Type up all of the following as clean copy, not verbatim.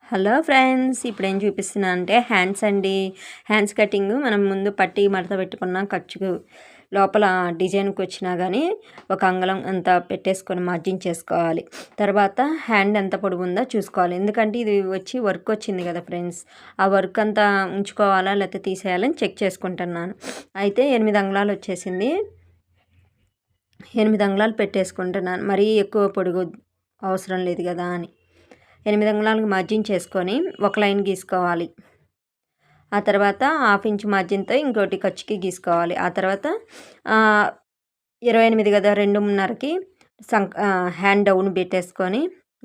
Hello friends, ఇప్పుడు ఏం చూపిస్తున్నా అంటే హ్యాండ్స్ అండి. హ్యాండ్స్ కటింగ్ మనం ముందు పట్టి మడత పెట్టుకున్న ఖర్చుకు లోపల డిజైన్కి వచ్చినా కానీ ఒక అంగళం అంత పెట్టేసుకొని మార్జిన్ చేసుకోవాలి. తర్వాత హ్యాండ్ ఎంత పొడవు ఉందో చూసుకోవాలి. ఎందుకంటే ఇది వచ్చి వర్క్ వచ్చింది కదా ఫ్రెండ్స్, ఆ వర్క్ అంతా ఉంచుకోవాలా లేకపోతే తీసేయాలని చెక్ చేసుకుంటున్నాను. అయితే 8 అంగుళాలు వచ్చేసింది. 8 అంగుళాలు పెట్టేసుకుంటున్నాను. మరీ ఎక్కువ పొడుగు అవసరం లేదు కదా అని 8 అంగుళాలకు మార్జిన్ చేసుకొని ఒక లైన్ గీసుకోవాలి. ఆ తర్వాత 1/2 ఇంచ్ మార్జిన్తో ఇంకోటి ఖర్చుకి గీసుకోవాలి. ఆ తర్వాత 28 కదా, 2:30కి హ్యాండ్ డౌన్ పెట్టేసుకొని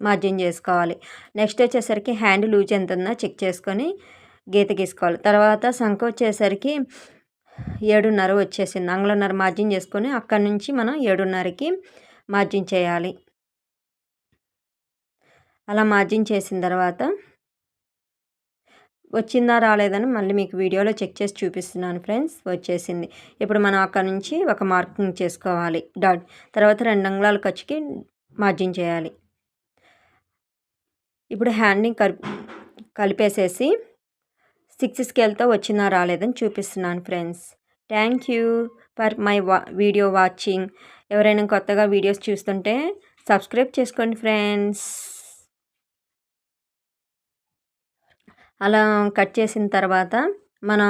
మార్జిన్ చేసుకోవాలి. నెక్స్ట్ వచ్చేసరికి హ్యాండ్ లూజ్ ఎంత ఉందో చెక్ చేసుకొని గీత గీసుకోవాలి. తర్వాత సంఖ వచ్చేసరికి 7:30 వచ్చేసింది. అంగుళన్నర మార్జిన్ చేసుకొని అక్కడి నుంచి మనం 7:30కి మార్జిన్ చేయాలి. అలా మార్జిన్ చేసిన తర్వాత వచ్చిందా రాలేదని మళ్ళీ మీకు వీడియోలో చెక్ చేసి చూపిస్తున్నాను ఫ్రెండ్స్. వచ్చేసింది. ఇప్పుడు మనం అక్కడ నుంచి ఒక మార్కింగ్ చేసుకోవాలి డాట్. తర్వాత 2 అంగుళాల ఖర్చుకి మార్జిన్ చేయాలి. ఇప్పుడు హ్యాండ్ని కలిపేసేసి 6 స్కేల్తో వచ్చిందా రాలేదని చూపిస్తున్నాను friends. Thank you for my video watching. ఎవరైనా కొత్తగా వీడియోస్ చూస్తుంటే సబ్స్క్రైబ్ చేసుకోండి ఫ్రెండ్స్. అలా కట్ చేసిన తర్వాత మన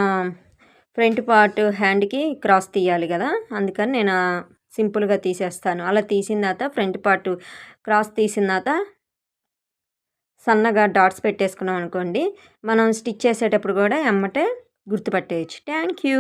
ఫ్రంట్ పార్ట్ హ్యాండ్కి క్రాస్ తీయాలి కదా, అందుకని నేను సింపుల్గా తీసేస్తాను. అలా తీసిన తర్వాత ఫ్రంట్ పార్ట్ క్రాస్ తీసిన తర్వాత సన్నగా డాట్స్ పెట్టేసుకున్నాం అనుకోండి, మనం స్టిచ్ చేసేటప్పుడు కూడా ఎమ్మటే గుర్తుపట్టేయచ్చు. Thank you.